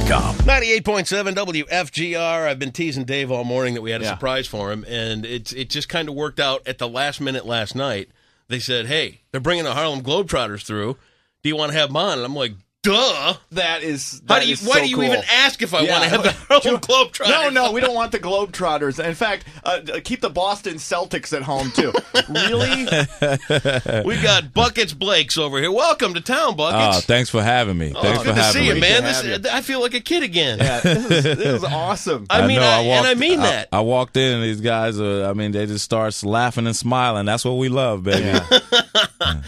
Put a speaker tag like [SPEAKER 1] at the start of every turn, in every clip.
[SPEAKER 1] HarlemGlobetrotters.com.
[SPEAKER 2] 98.7 WFGR. I've been teasing Dave all morning that we had a surprise for him, and it just kind of worked out at the last minute last night. They said, hey, they're bringing the Harlem Globetrotters through. Do you want to have them on? And I'm like, duh.
[SPEAKER 3] That is
[SPEAKER 2] why do you
[SPEAKER 3] cool.
[SPEAKER 2] even ask if I want to have the Harlem Globetrotters?
[SPEAKER 3] No, we don't want the Globetrotters. In fact, keep the Boston Celtics at home, too. Really?
[SPEAKER 2] We've got Buckets Blakes over here. Welcome to town, Buckets.
[SPEAKER 4] Oh, thanks for having me. Thanks for having me.
[SPEAKER 2] Good to see you, man. I feel like a kid again.
[SPEAKER 3] Yeah, this is awesome.
[SPEAKER 2] I mean that.
[SPEAKER 4] I walked in, and these guys they just start laughing and smiling. That's what we love, baby.
[SPEAKER 3] Yeah.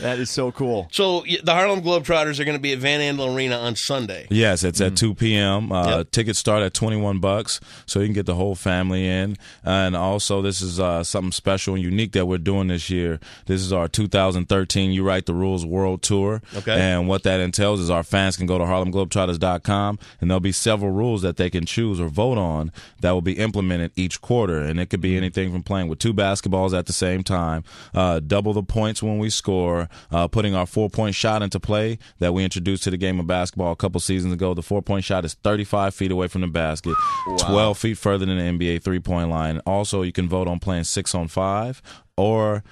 [SPEAKER 3] That is so cool.
[SPEAKER 2] So the Harlem Globetrotters are going to be at Van Andel Arena on Sunday.
[SPEAKER 4] Yes, it's at 2 p.m. Tickets start at $21, so you can get the whole family in. And also, this is something special and unique that we're doing this year. This is our 2013 You Write the Rules World Tour.
[SPEAKER 2] Okay.
[SPEAKER 4] And what that entails is our fans can go to HarlemGlobetrotters.com, and there'll be several rules that they can choose or vote on that will be implemented each quarter. And it could be anything from playing with 2 basketballs at the same time, double the points when we score, putting our 4-point shot into play that we introduced to the game of basketball a couple seasons ago. The 4-point shot is 35 feet away from the basket, 12 feet further than the NBA 3-point line. Also, you can vote on playing 6-on-5. Or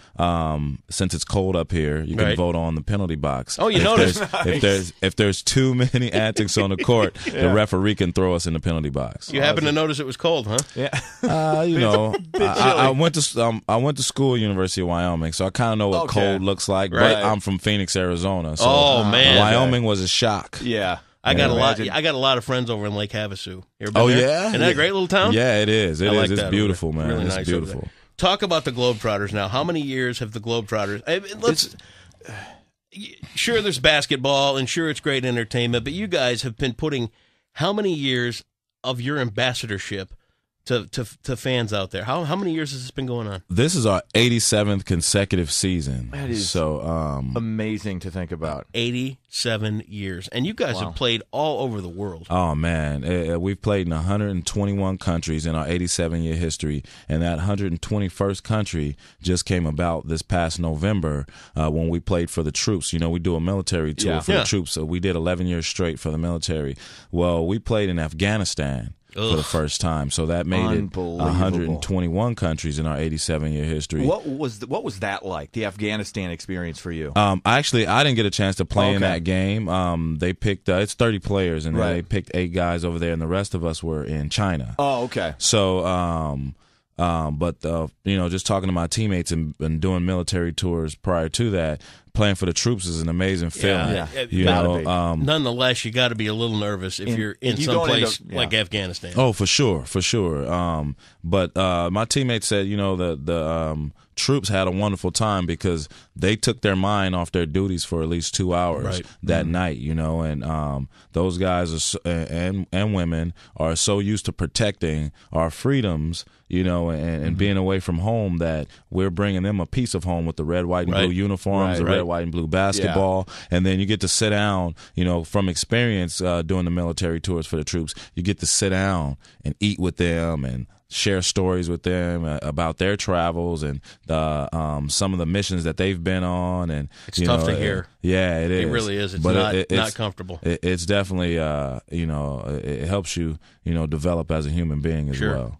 [SPEAKER 4] since it's cold up here, you can vote on the penalty box.
[SPEAKER 2] Oh, you noticed?
[SPEAKER 4] If there's too many antics on the court, the referee can throw us in the penalty box.
[SPEAKER 2] You happen to notice it was cold, huh?
[SPEAKER 3] Yeah.
[SPEAKER 4] I went to school at University of Wyoming, so I kind of know what cold looks like.
[SPEAKER 2] Right.
[SPEAKER 4] But I'm from Phoenix, Arizona. So
[SPEAKER 2] man,
[SPEAKER 4] Wyoming was a shock.
[SPEAKER 3] Yeah.
[SPEAKER 2] I got a lot of friends over in Lake Havasu. You ever been
[SPEAKER 4] Oh
[SPEAKER 2] there?
[SPEAKER 4] yeah,
[SPEAKER 2] Isn't that a great little town?
[SPEAKER 4] Yeah, it is. It's beautiful, man.
[SPEAKER 2] Really
[SPEAKER 4] it's
[SPEAKER 2] nice
[SPEAKER 4] beautiful.
[SPEAKER 2] Talk about the Globetrotters now. How many years have the Globetrotters? Sure, there's basketball, and sure, it's great entertainment, but you guys have been putting how many years of your ambassadorship to fans out there? How many years has this been going on?
[SPEAKER 4] This is our 87th consecutive season.
[SPEAKER 3] That is amazing to think about.
[SPEAKER 2] 87 years. And you guys have played all over the world.
[SPEAKER 4] Oh, man. We've played in 121 countries in our 87-year history, and that 121st country just came about this past November when we played for the troops. You know, we do a military tour for the troops, so we did 11 years straight for the military. Well, we played in Afghanistan for the first time, so that made it 121 countries in our 87-year history.
[SPEAKER 3] What was that like, the Afghanistan experience for you?
[SPEAKER 4] I didn't get a chance to play in that game. They picked it's 30 players, and they picked 8 guys over there, and the rest of us were in China.
[SPEAKER 3] Oh, okay.
[SPEAKER 4] So, just talking to my teammates and doing military tours prior to that, playing for the troops is an amazing feeling.
[SPEAKER 2] Yeah. Nonetheless, you got to be a little nervous if you're in some place like Afghanistan.
[SPEAKER 4] Oh, for sure. But my teammates said, the troops had a wonderful time because they took their mind off their duties for at least 2 hours that night, and those guys and women are so used to protecting our freedoms, and being away from home that we're bringing them a piece of home with the red, white, and blue uniforms, the red, white, and blue basketball, and then you get to sit down, from experience doing the military tours for the troops, you get to sit down and eat with them and share stories with them about their travels and some of the missions that they've been on. And
[SPEAKER 2] it's tough to hear.
[SPEAKER 4] Yeah, it is.
[SPEAKER 2] It really is. It's not comfortable.
[SPEAKER 4] It's definitely, it helps you, develop as a human being as well.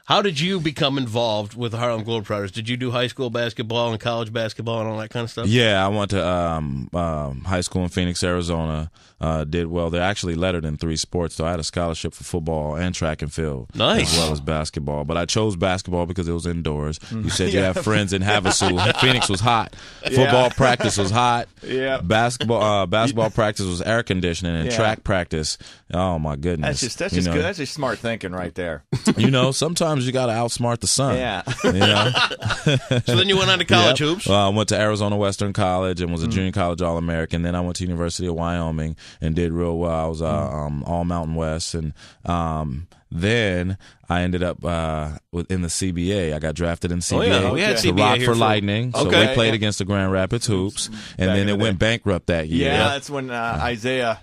[SPEAKER 2] How did you become involved with the Harlem Globetrotters? Did you do high school basketball and college basketball and all that kind of stuff?
[SPEAKER 4] Yeah, I went to high school in Phoenix, Arizona. Did well. They're actually lettered in 3 sports, so I had a scholarship for football and track and field,
[SPEAKER 2] nice,
[SPEAKER 4] as well as basketball. But I chose basketball because it was indoors. You said you have friends in Havasu. Phoenix was hot. Football practice was hot.
[SPEAKER 3] Yeah.
[SPEAKER 4] Basketball practice was air conditioning, and track practice. Oh my goodness,
[SPEAKER 3] that's just good. That's just smart thinking right there.
[SPEAKER 4] Sometimes you got to outsmart the sun.
[SPEAKER 3] Yeah.
[SPEAKER 2] So then you went on to college hoops?
[SPEAKER 4] I went to Arizona Western College and was a junior college All-American. Then I went to University of Wyoming and did real well. I was All Mountain West. And then I ended up in the CBA. I got drafted in CBA.
[SPEAKER 2] Oh, yeah. We had
[SPEAKER 4] to
[SPEAKER 2] CBA
[SPEAKER 4] Rock
[SPEAKER 2] here
[SPEAKER 4] for Lightning. So we played against the Grand Rapids Hoops. And then it went bankrupt that year.
[SPEAKER 3] Yeah, that's when Isaiah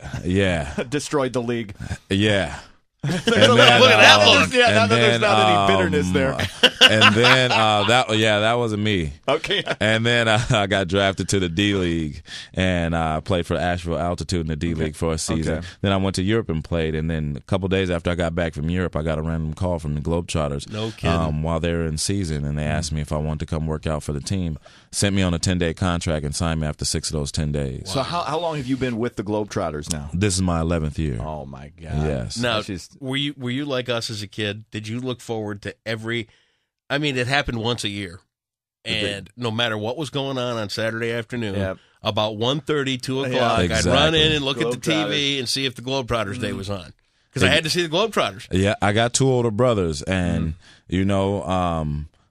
[SPEAKER 3] destroyed the league.
[SPEAKER 4] Yeah. And
[SPEAKER 2] Look at that look.
[SPEAKER 3] Yeah, now that there's not any bitterness there.
[SPEAKER 4] And then that wasn't me.
[SPEAKER 3] Okay.
[SPEAKER 4] And then I got drafted to the D League, and I played for Asheville Altitude in the D League for a season.
[SPEAKER 3] Okay.
[SPEAKER 4] Then I went to Europe and played, and then a couple days after I got back from Europe, I got a random call from the Globetrotters.
[SPEAKER 2] No kidding.
[SPEAKER 4] While they were in season, and they asked me if I wanted to come work out for the team. Sent me on a 10-day contract and signed me after 6 of those 10 days.
[SPEAKER 3] So how long have you been with the Globetrotters now?
[SPEAKER 4] This is my 11th year.
[SPEAKER 3] Oh my God!
[SPEAKER 4] Yes.
[SPEAKER 2] Now, were you like us as a kid? Did you look forward to every? I mean, it happened once a year, and no matter what was going on Saturday afternoon, about 1:30, 2 o'clock,
[SPEAKER 4] Exactly.
[SPEAKER 2] I'd run in and look at the TV and see if the Globetrotters Day was on, because I had to see the Globetrotters.
[SPEAKER 4] Yeah, I got 2 older brothers, and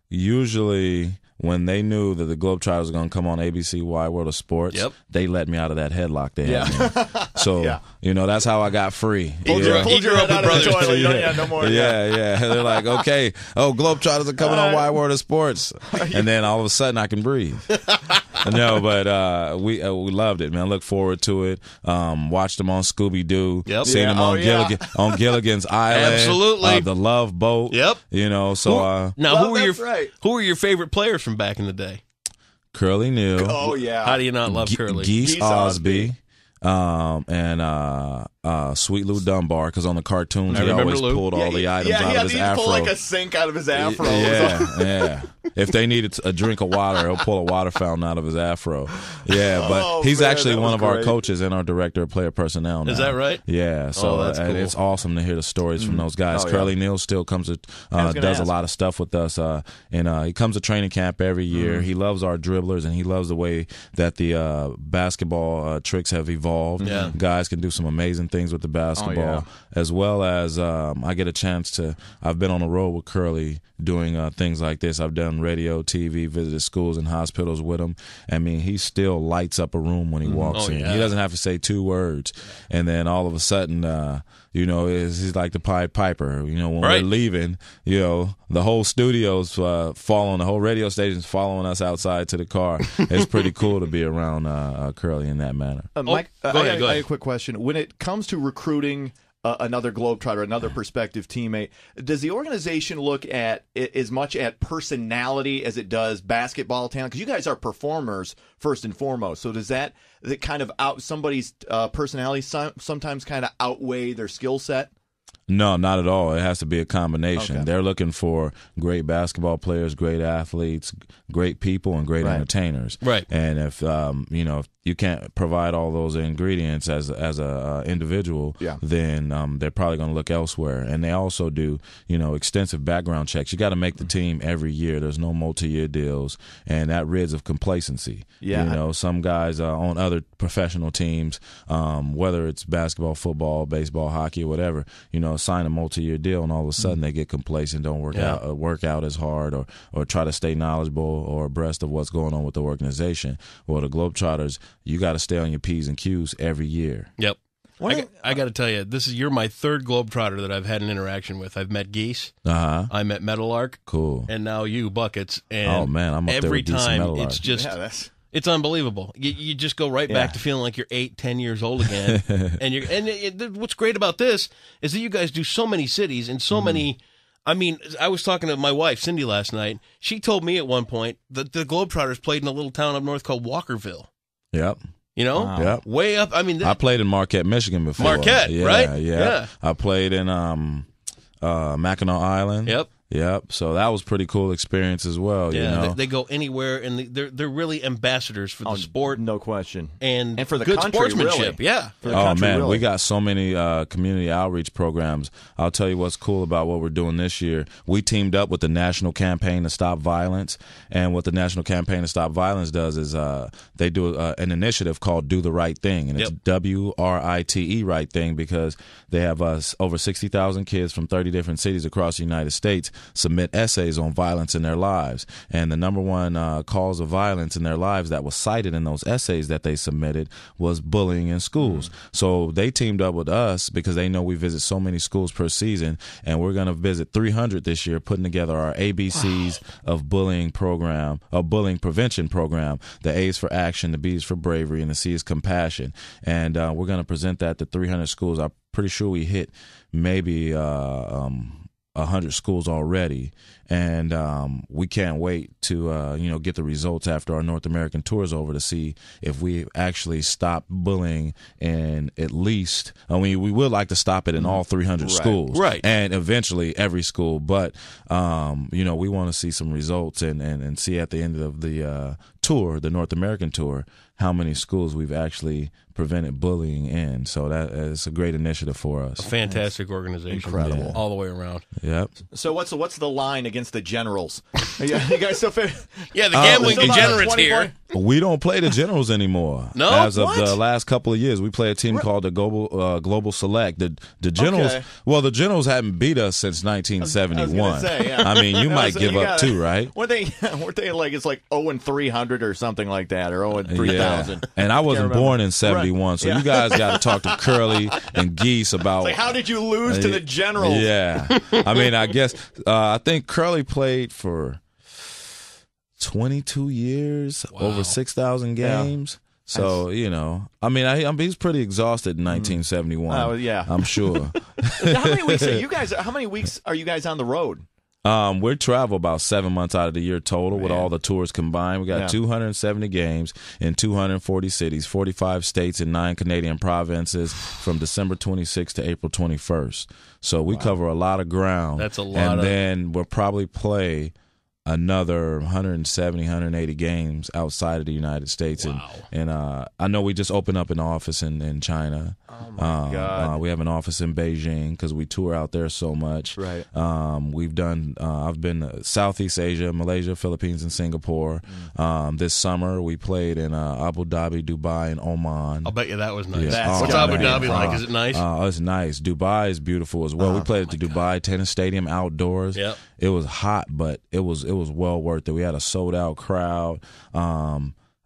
[SPEAKER 4] usually when they knew that the Globetrotters were going to come on ABC Wide World of Sports, they let me out of that headlock they had me. So, that's how I got free.
[SPEAKER 3] Pulled your head out of the toilet. No more.
[SPEAKER 4] Yeah. They're like, okay, Globetrotters are coming on Wide World of Sports. And then all of a sudden I can breathe. No, but we loved it, man. Look forward to it. Watched them on Scooby-Doo. Seen them on Gilligan's Island.
[SPEAKER 2] Absolutely.
[SPEAKER 4] The Love Boat.
[SPEAKER 2] Yep.
[SPEAKER 4] So
[SPEAKER 2] now who were your favorite players from back in the day?
[SPEAKER 4] Curly Neal.
[SPEAKER 3] Oh yeah.
[SPEAKER 2] How do you not love Curly?
[SPEAKER 4] Geese Osby. And Sweet Lou Dunbar, because on the cartoons he always pulled all the items out of his afro.
[SPEAKER 3] Pull like a sink out of his afro.
[SPEAKER 4] Yeah. If they needed a drink of water, he'll pull a water fountain out of his afro. Yeah, but he's actually one of our coaches and our director of player personnel now.
[SPEAKER 2] Is that right?
[SPEAKER 4] Yeah. So
[SPEAKER 2] that's cool.
[SPEAKER 4] And it's awesome to hear the stories from those guys. Curly Neal still comes to does a lot of stuff with us, and he comes to training camp every year. He loves our dribblers, and he loves the way that the basketball tricks have evolved.
[SPEAKER 2] Yeah.
[SPEAKER 4] Guys can do some amazing things with the basketball, as well as I get a chance to. I've been on the road with Curly doing things like this. I've done radio, TV, visited schools and hospitals with him. I mean, he still lights up a room when he walks in. He doesn't have to say 2 words, and then all of a sudden, he's like the Pied Piper. When we're leaving, the whole studio's following, the whole radio station's following us outside to the car. It's pretty cool to be around Curly in that manner.
[SPEAKER 3] Mike,
[SPEAKER 2] go ahead.
[SPEAKER 3] I have a quick question. When it comes to recruiting another Globetrotter, another prospective teammate, does the organization look at as much at personality as it does basketball talent? Because you guys are performers first and foremost. So does that kind of out somebody's personality sometimes kind of outweigh their skill set?
[SPEAKER 4] No, not at all. It has to be a combination.
[SPEAKER 3] Okay.
[SPEAKER 4] They're looking for great basketball players, great athletes, great people, and great entertainers.
[SPEAKER 2] Right.
[SPEAKER 4] And if if you can't provide all those ingredients as a individual, then they're probably going to look elsewhere. And they also do extensive background checks. You got to make the team every year. There's no multi-year deals, and that rids of complacency.
[SPEAKER 3] Yeah.
[SPEAKER 4] Some guys on other professional teams, whether it's basketball, football, baseball, hockey, or whatever, sign a multi-year deal, and all of a sudden they get complacent, don't work out as hard, or try to stay knowledgeable or abreast of what's going on with the organization. Well, the Globetrotters, you got to stay on your P's and Q's every year.
[SPEAKER 2] Yep. I got to tell you, you're my 3rd Globetrotter that I've had an interaction with. I've met Geese. I met Meadowlark.
[SPEAKER 4] Cool.
[SPEAKER 2] And now you, Buckets. And
[SPEAKER 4] oh man, I'm up there
[SPEAKER 2] every
[SPEAKER 4] with Geese and
[SPEAKER 2] time
[SPEAKER 4] Meadowlark.
[SPEAKER 2] it's just it's unbelievable. You just go right back to feeling like you're 8, 10 years old again. and what's great about this is that you guys do so many cities and so many. I mean, I was talking to my wife, Cindy, last night. She told me at one point that the Globetrotters played in a little town up north called Walkerville.
[SPEAKER 4] Yep.
[SPEAKER 2] Yep. Way up. I mean,
[SPEAKER 4] I played in Marquette, Michigan before.
[SPEAKER 2] Marquette, right?
[SPEAKER 4] Yeah. I played in Mackinac Island. Yep. So that was a pretty cool experience as well.
[SPEAKER 2] Yeah, they go anywhere, and they're really ambassadors for the sport.
[SPEAKER 3] No question.
[SPEAKER 2] And
[SPEAKER 3] for the
[SPEAKER 2] good
[SPEAKER 3] country,
[SPEAKER 2] sportsmanship.
[SPEAKER 3] Really.
[SPEAKER 2] Yeah.
[SPEAKER 4] Oh, man, we got so many community outreach programs. I'll tell you what's cool about what we're doing this year. We teamed up with the National Campaign to Stop Violence, and what the National Campaign to Stop Violence does is they do an initiative called Do the Right Thing, and it's WRITE, Right Thing, because they have over 60,000 kids from 30 different cities across the United States submit essays on violence in their lives. And the number one cause of violence in their lives that was cited in those essays that they submitted was bullying in schools. So they teamed up with us because they know we visit so many schools per season, and we're going to visit 300 this year, putting together our ABCs of bullying program, a bullying prevention program. The A is for action, the B is for bravery, and the C is compassion. And we're going to present that to 300 schools. pretty sure we hit maybe 100 schools already, and we can't wait to get the results after our North American tour is over to see if we actually stop bullying in at least. I mean, we would like to stop it in all 300 schools,
[SPEAKER 2] right,
[SPEAKER 4] and eventually every school. But we want to see some results and see at the end of the tour, the North American tour, how many schools we've actually prevented bullying in. So that is a great initiative for us.
[SPEAKER 2] A fantastic organization.
[SPEAKER 3] Incredible.
[SPEAKER 2] All the way around.
[SPEAKER 4] Yep.
[SPEAKER 3] So what's the line against the Generals? You guys still fit?
[SPEAKER 2] Yeah, the gambling degenerates here.
[SPEAKER 4] We don't play the Generals anymore.
[SPEAKER 2] No?
[SPEAKER 4] As of the last couple of years, we play a team called the Global Select. The Generals, well, the Generals haven't beat us since 1971. I mean, you might give up too, right?
[SPEAKER 3] Weren't they like, it's like 0-300 or something like that, or 0-3000?
[SPEAKER 4] Yeah. And I wasn't born in 71, so you guys got to talk to Curly and Geese about.
[SPEAKER 3] Like, how did you lose to the Generals?
[SPEAKER 4] Yeah. I mean, I guess, I think Curly played for 22 years, over 6,000 games. So, I mean, he's pretty exhausted in 1971.
[SPEAKER 3] Yeah.
[SPEAKER 4] I'm sure.
[SPEAKER 3] How many weeks are you guys on the road?
[SPEAKER 4] We travel about 7 months out of the year total with all the tours combined. We got 270 games in 240 cities, 45 states, and 9 Canadian provinces from December 26th to April 21st. So we cover a lot of ground.
[SPEAKER 2] That's a lot.
[SPEAKER 4] And then we'll probably play another 170, 180 games outside of the United States.
[SPEAKER 2] Wow.
[SPEAKER 4] And I know we just opened up an office in China.
[SPEAKER 3] Oh, my God.
[SPEAKER 4] We have an office in Beijing because we tour out there so much.
[SPEAKER 3] Right.
[SPEAKER 4] We've done, I've been to Southeast Asia, Malaysia, Philippines, and Singapore. This summer we played in Abu Dhabi, Dubai, and Oman.
[SPEAKER 2] I'll bet you that was nice.
[SPEAKER 4] Yeah.
[SPEAKER 2] What's Abu Dhabi like? Is it nice?
[SPEAKER 4] It's nice. Dubai is beautiful as well. We played at the Dubai Tennis Stadium outdoors.
[SPEAKER 2] Yep.
[SPEAKER 4] It was hot, but it was well worth it. We had a sold out crowd.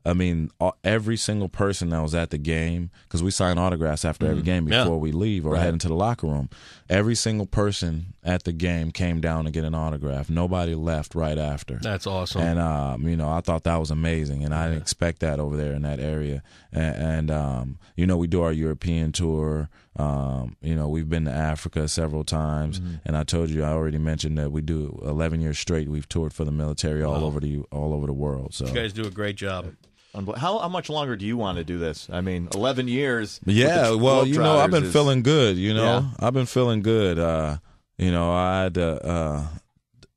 [SPEAKER 4] I mean, every single person that was at the game, because we sign autographs after every game before we leave or head into the locker room. Every single person at the game came down to get an autograph. Nobody left right after.
[SPEAKER 2] That's awesome.
[SPEAKER 4] And, I thought that was amazing, and I didn't expect that over there in that area. And we do our European tour. We've been to Africa several times, and I told you, I already mentioned that we do 11 years straight. We've toured for the military all over the world. So
[SPEAKER 2] you guys do a great job.
[SPEAKER 3] How much longer do you want to do this? I mean, 11 years.
[SPEAKER 4] Yeah, well, I've been feeling good.
[SPEAKER 3] Yeah.
[SPEAKER 4] I've been feeling good.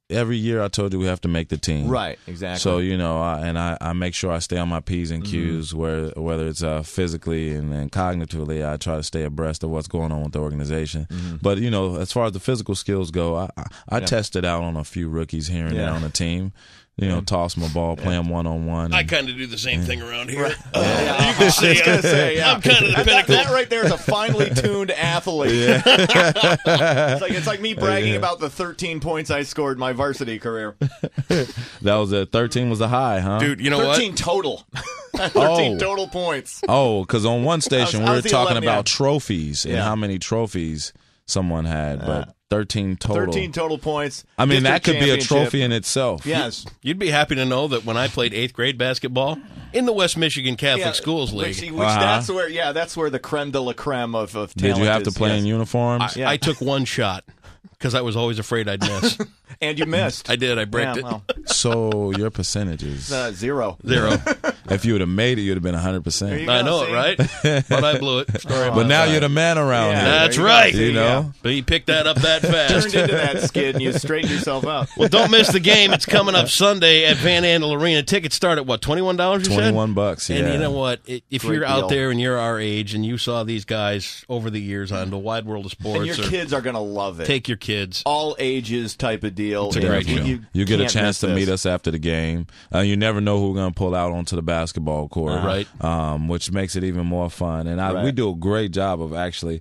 [SPEAKER 4] Every year I told you we have to make the team.
[SPEAKER 3] Right, exactly.
[SPEAKER 4] So, I make sure I stay on my P's and Q's, whether it's physically and cognitively, I try to stay abreast of what's going on with the organization. But, as far as the physical skills go, I tested out on a few rookies here and there on the team. Toss them a ball, play them one-on-one.
[SPEAKER 2] I kind of do the same thing around here.
[SPEAKER 3] You can say,
[SPEAKER 2] I'm kind of the pinnacle.
[SPEAKER 3] That right there is a finely tuned athlete. Yeah. it's like me bragging about the 13 points I scored my varsity career.
[SPEAKER 4] That was 13 was the high, huh?
[SPEAKER 2] Dude, you know
[SPEAKER 3] 13
[SPEAKER 2] what?
[SPEAKER 3] Total. 13 total points.
[SPEAKER 4] Oh, because on one station we were talking
[SPEAKER 3] 11,
[SPEAKER 4] about trophies and how many trophies someone had, but 13 total.
[SPEAKER 3] 13 total points.
[SPEAKER 4] I mean, that
[SPEAKER 3] District
[SPEAKER 4] could be a trophy in itself.
[SPEAKER 3] Yes.
[SPEAKER 2] You'd be happy to know that when I played 8th grade basketball in the West Michigan Catholic Schools League.
[SPEAKER 3] That's where the creme de la creme of talent is.
[SPEAKER 4] Did you have to play in uniforms?
[SPEAKER 2] I took one shot because I was always afraid I'd miss.
[SPEAKER 3] And you missed.
[SPEAKER 2] I did. I braked it.
[SPEAKER 3] Well.
[SPEAKER 4] So your percentages?
[SPEAKER 3] 0.
[SPEAKER 4] If you would have made it, you'd have been 100%.
[SPEAKER 2] I know it, right? But I blew it.
[SPEAKER 4] But now you're the man around here.
[SPEAKER 2] That's right.
[SPEAKER 4] You know?
[SPEAKER 2] But you picked that up that fast.
[SPEAKER 3] Turned into that skid and you straightened yourself up.
[SPEAKER 2] Well, don't miss the game. It's coming up Sunday at Van Andel Arena. Tickets start at what, $21 you said?
[SPEAKER 4] $21, yeah.
[SPEAKER 2] And you know what? If
[SPEAKER 3] Great
[SPEAKER 2] you're out
[SPEAKER 3] deal.
[SPEAKER 2] there and you're our age and you saw these guys over the years on the wide world of sports.
[SPEAKER 3] And your kids are going to love it.
[SPEAKER 2] Take your kids.
[SPEAKER 3] All ages type of deal.
[SPEAKER 2] It's a great show.
[SPEAKER 4] You get a
[SPEAKER 3] can't
[SPEAKER 4] chance to
[SPEAKER 3] miss
[SPEAKER 4] meet
[SPEAKER 3] this.
[SPEAKER 4] us after the game. You never know who we're going to pull out onto the basketball court,
[SPEAKER 2] Right.
[SPEAKER 4] Which makes it even more fun. And we do a great job of actually,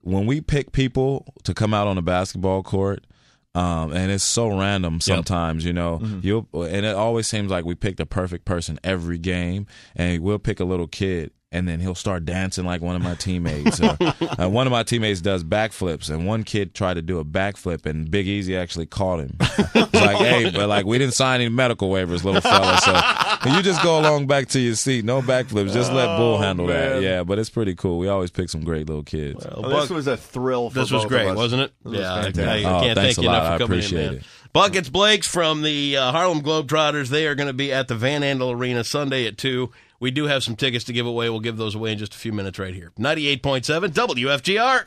[SPEAKER 4] when we pick people to come out on the basketball court, and it's so random sometimes, and it always seems like we pick the perfect person every game, and we'll pick a little kid and then he'll start dancing like one of my teammates. One of my teammates does backflips, and one kid tried to do a backflip, and Big Easy actually caught him. It's like, hey, but like we didn't sign any medical waivers, little fella, so you just go along back to your seat. No backflips. Just let Bull handle that. Yeah, but it's pretty cool. We always pick some great little kids.
[SPEAKER 3] Well, this was a thrill for
[SPEAKER 2] This was
[SPEAKER 3] both
[SPEAKER 2] great,
[SPEAKER 3] of us.
[SPEAKER 2] wasn't it?
[SPEAKER 3] Yeah,
[SPEAKER 2] I can't thank you enough for coming in, man. Buckets Blakes from the Harlem Globetrotters. They are going to be at the Van Andel Arena Sunday at 2. We do have some tickets to give away. We'll give those away in just a few minutes right here. 98.7 WFGR.